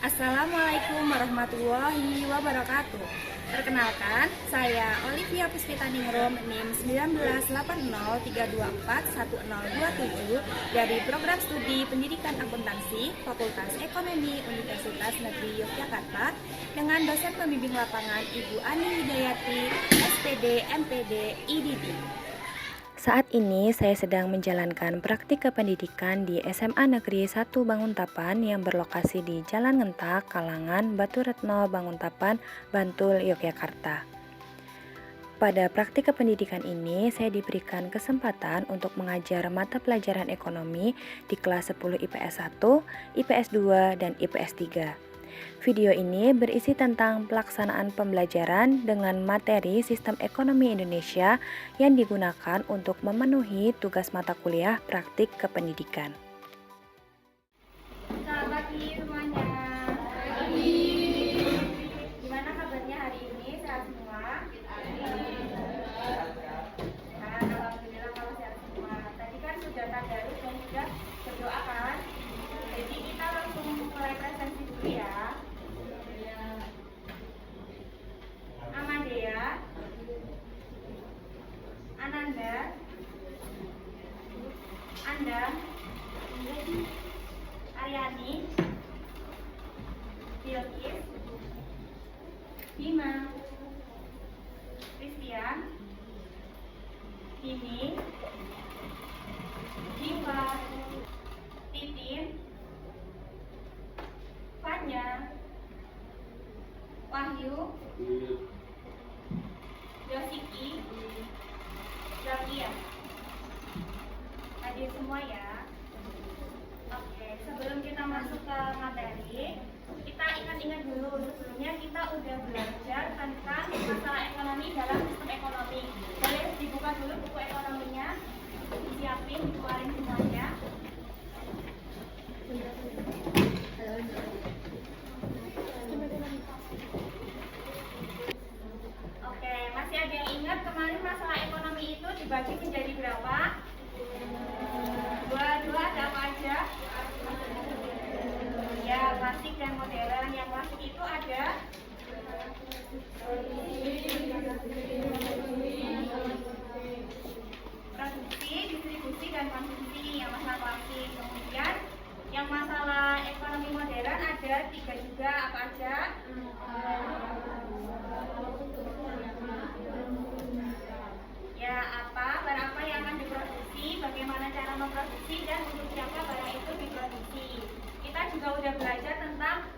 Assalamualaikum warahmatullahi wabarakatuh. Perkenalkan, saya Olivia Puspitaningrum NIM 198032410027 dari Program Studi Pendidikan Akuntansi Fakultas Ekonomi Universitas Negeri Yogyakarta dengan dosen pembimbing lapangan Ibu Ani Hidayati, SPD MPD IDD. Saat ini saya sedang menjalankan praktik kependidikan di SMA Negeri 1 Banguntapan yang berlokasi di Jalan Ngentak, Kalangan, Batu Retno, Banguntapan, Bantul, Yogyakarta. Pada praktik kependidikan ini, saya diberikan kesempatan untuk mengajar mata pelajaran ekonomi di kelas 10 IPS 1, IPS 2, dan IPS 3. Video ini berisi tentang pelaksanaan pembelajaran dengan materi Sistem Ekonomi Indonesia yang digunakan untuk memenuhi tugas mata kuliah praktik kependidikan. Selamat pagi semuanya. Gimana kabarnya hari ini? Sehat semua? Alhamdulillah kalau sehat semua. Tadi kan sudah tadarus dan sudah berdoa kan? Jadi kita langsung mulai presensi dulu ya. Amadea, Ananda, Anda, Aryani, Bilkis, Bima, Christian, Dini, Diva, Titin, Fanya, Wahyu, Yosiki, Zakia. Hadir semua ya. Oke, sebelum kita masuk ke materi, kita ingat-ingat dulu. Sebelumnya kita udah belajar tentang masalah ekonomi dalam sistem ekonomi. Boleh dibuka dulu buku ekonominya, disiapin, dikeluarin semuanya. Oke, masih ada yang ingat kemarin masalah ekonomi itu dibagi menjadi berapa? Dua ada apa aja? Ya, klasik dan modern. Yang klasik itu ada produksi, distribusi, dan konsumsi. Yang masalah klasik. Kemudian yang masalah ekonomi modern ada 3 juga. Apa aja? Ya, barang apa yang akan diproduksi, bagaimana cara memproduksi, dan untuk siapa barang itu diproduksi. Kita juga udah belajar tentang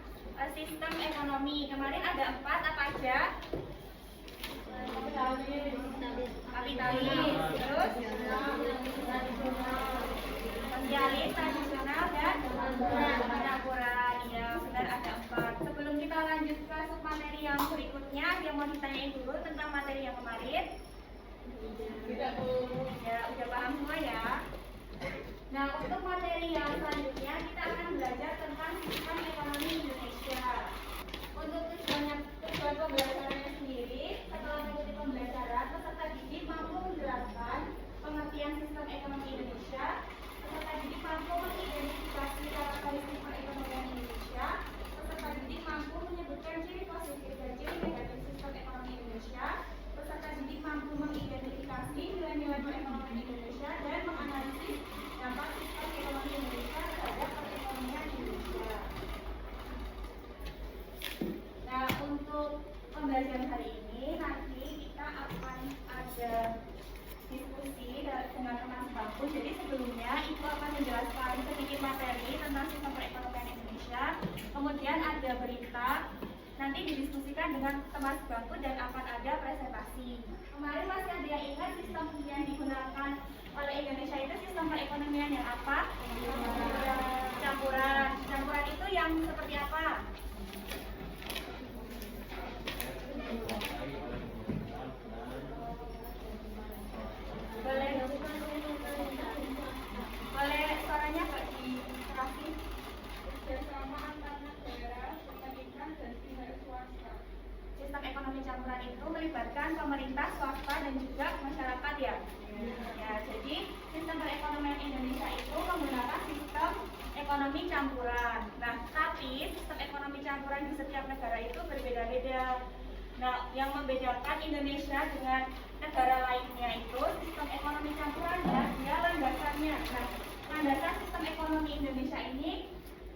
sistem ekonomi. Kemarin ada 4, apa aja? Kapitalis, terus sosialis, tradisional, dan contemporer. Ya, benar ada 4. Sebelum kita lanjut ke submateri yang berikutnya, yang mau ditanyain dulu tentang materi yang kemarin. Ya, udah paham semua ya. Nah, untuk materi yang selanjutnya kita akan belajar tentang sistem ekonomi Indonesia. Untuk tujuan pembelajarannya sendiri, setelah mengikuti pembelajaran, peserta didik mampu menjelaskan pengertian sistem ekonomi Indonesia. Peserta didik mampu mengidentifikasi karakteristik perekonomian Indonesia. Peserta didik mampu menyebutkan ciri positif dan ciri negatif sistem ekonomi Indonesia. Peserta didik mampu mengidentifikasi nilai-nilai perekonomian Indonesia dan menganalisis dampak sistem ekonomi Indonesia terhadap perekonomian Indonesia. Nah, untuk pembelajaran hari ini nanti kita akan ada diskusi dengan teman sebangku. Jadi sebelumnya Ibu akan menjelaskan sedikit materi tentang sistem perekonomian Indonesia. Kemudian ada berita. Nanti didiskusikan dengan teman sebangku dan akan ada presentasi. Kemarin masih ada yang ingat sistem yang digunakan oleh Indonesia itu sistem perekonomian yang apa? Campuran. Campuran itu yang seperti apa? Boleh suaranya Pak dikasih? Kerjasama antar negara, pemerintah, dan pihak swasta. Sistem ekonomi campuran itu melibatkan pemerintah, swasta, dan juga masyarakat ya. Ya, jadi sistem perekonomian Indonesia itu menggunakan sistem ekonomi campuran. Nah, tapi sistem ekonomi campuran di setiap negara itu berbeda-beda. Nah, yang membedakan Indonesia dengan negara lainnya itu sistem ekonomi campurannya, dia landasannya. Nah, landasan sistem ekonomi Indonesia ini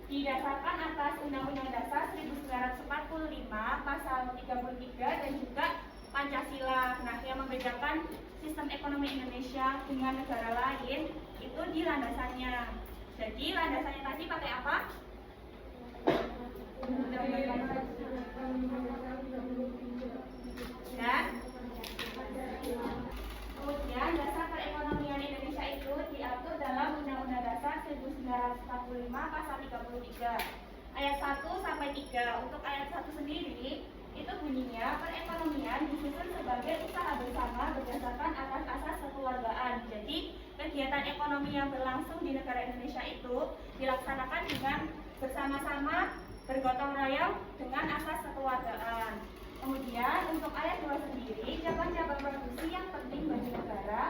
didasarkan atas Undang-Undang Dasar 1945 Pasal 33 dan juga Pancasila. Nah, yang membedakan sistem ekonomi Indonesia dengan negara lain itu di landasannya. Jadi landasannya tadi pakai apa? Dan kemudian dasar perekonomian Indonesia itu diatur dalam Undang-Undang Dasar 1945 Pasal 33 ayat 1 sampai 3. Untuk ayat 1 sendiri itu bunyinya perekonomian disusun sebagai usaha bersama berdasarkan atas asas kekeluargaan. Jadi kegiatan ekonomi yang berlangsung di negara Indonesia itu dilaksanakan dengan bersama-sama bergotong royong dengan asas kekeluargaan. Kemudian untuk ayat 2 sendiri, cabang-cabang produksi yang penting bagi negara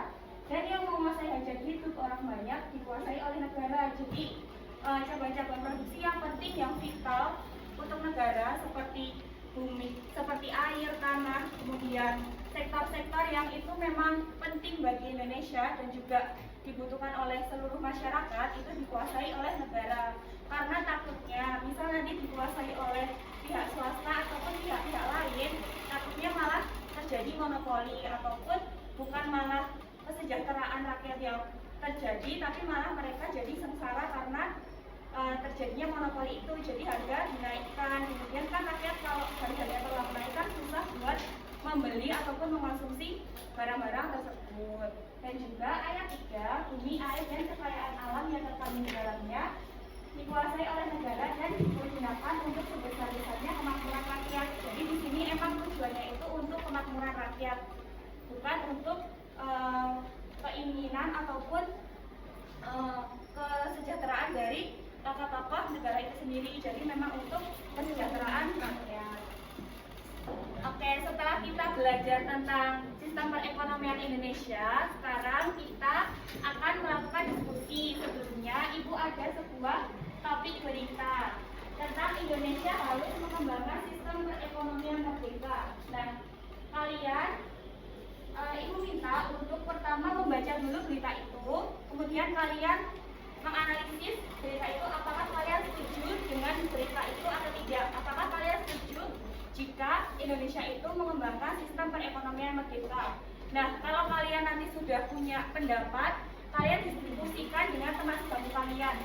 dan yang menguasai hajat hidup orang banyak dikuasai oleh negara. Jadi cabang-cabang produksi yang penting, yang vital untuk negara seperti bumi, seperti air, tanah, kemudian sektor-sektor yang itu memang penting bagi Indonesia dan juga dibutuhkan oleh seluruh masyarakat itu dikuasai oleh negara. Karena takutnya misal nanti dikuasai oleh pihak swasta ataupun pihak-pihak lain, takutnya malah terjadi monopoli ataupun bukan malah kesejahteraan rakyat yang terjadi, tapi malah mereka jadi sengsara karena terjadinya monopoli itu. Jadi harga dinaikkan, kemudian kan rakyat kalau harganya terlalu naik kan susah buat membeli ataupun mengkonsumsi barang-barang tersebut. Dan juga ayat 3, bumi, air, dan kekayaan alam yang terkandung di dalamnya dikuasai oleh negara dan digunakan untuk sebesar-besarnya kemakmuran rakyat. Jadi di sini emang tujuannya itu untuk kemakmuran rakyat, bukan untuk keinginan ataupun kesejahteraan dari tokoh-tokoh negara itu sendiri. Jadi memang untuk kesejahteraan rakyat. Oke, setelah kita belajar tentang sistem perekonomian Indonesia, sekarang kita akan melakukan diskusi. Sebelumnya, Ibu ada sebuah topik berita tentang Indonesia harus mengembangkan sistem perekonomian merdeka. Nah, kalian, Ibu minta untuk pertama membaca dulu berita itu, kemudian kalian menganalisis berita itu, apakah kalian setuju dengan berita itu atau tidak. Apakah kalian setuju jika Indonesia itu mengembangkan sistem perekonomian merdeka. Nah, kalau kalian nanti sudah punya pendapat, kalian diskusikan dengan teman sebangku kalian.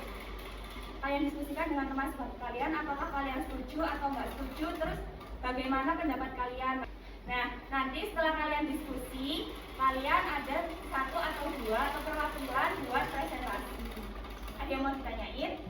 Kalian diskusikan dengan teman sebangku kalian, apakah kalian setuju atau nggak setuju, terus bagaimana pendapat kalian. Nah, nanti setelah kalian diskusi, kalian ada 1 atau 2 atau perwakilan buat presentasi. Ada yang mau ditanyain?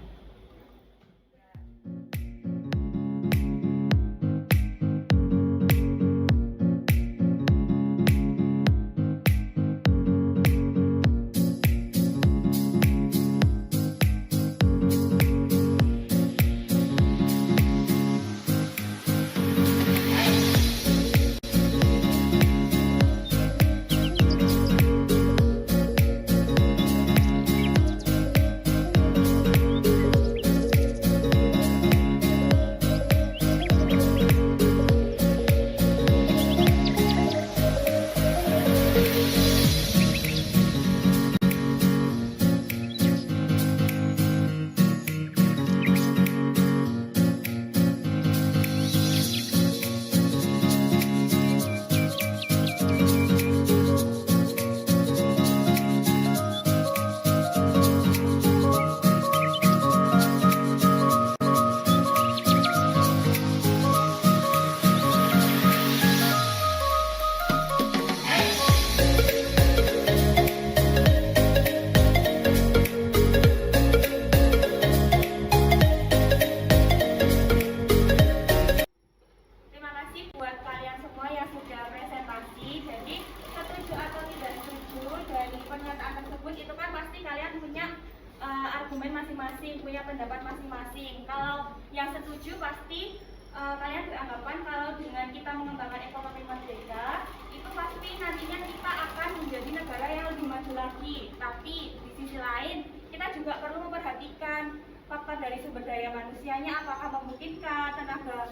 argumen masing-masing, punya pendapat masing-masing. Kalau yang setuju pasti kalian beranggapan kalau dengan kita mengembangkan ekonomi merdeka itu pasti nantinya kita akan menjadi negara yang lebih maju lagi. Tapi di sisi lain kita juga perlu memperhatikan faktor dari sumber daya manusianya apakah memungkinkan, tenaga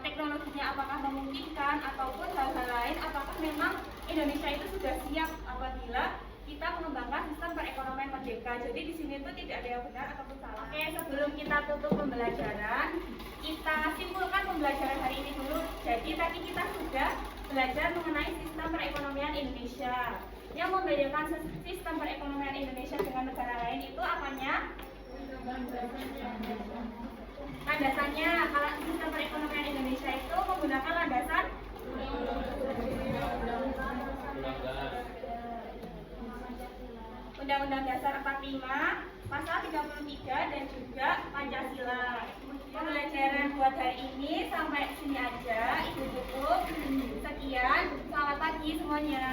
teknologinya apakah memungkinkan, ataupun hal-hal lain apakah memang Indonesia itu sudah siap apabila kita mengembangkan sistem perekonomian merdeka. Jadi di sini tuh tidak ada yang benar ataupun salah. Oke, sebelum kita tutup pembelajaran, kita simpulkan pembelajaran hari ini dulu. Jadi tadi kita sudah belajar mengenai sistem perekonomian Indonesia. Yang membedakan sistem perekonomian Indonesia dengan negara lain itu apanya? Landasannya. Kalau sistem perekonomian Indonesia itu menggunakan landasan Undang-Undang Dasar 45, Pasal 33 dan juga Pancasila. Pembelajaran buat hari ini sampai sini aja. Ibu tutup. Sekian. Selamat pagi semuanya.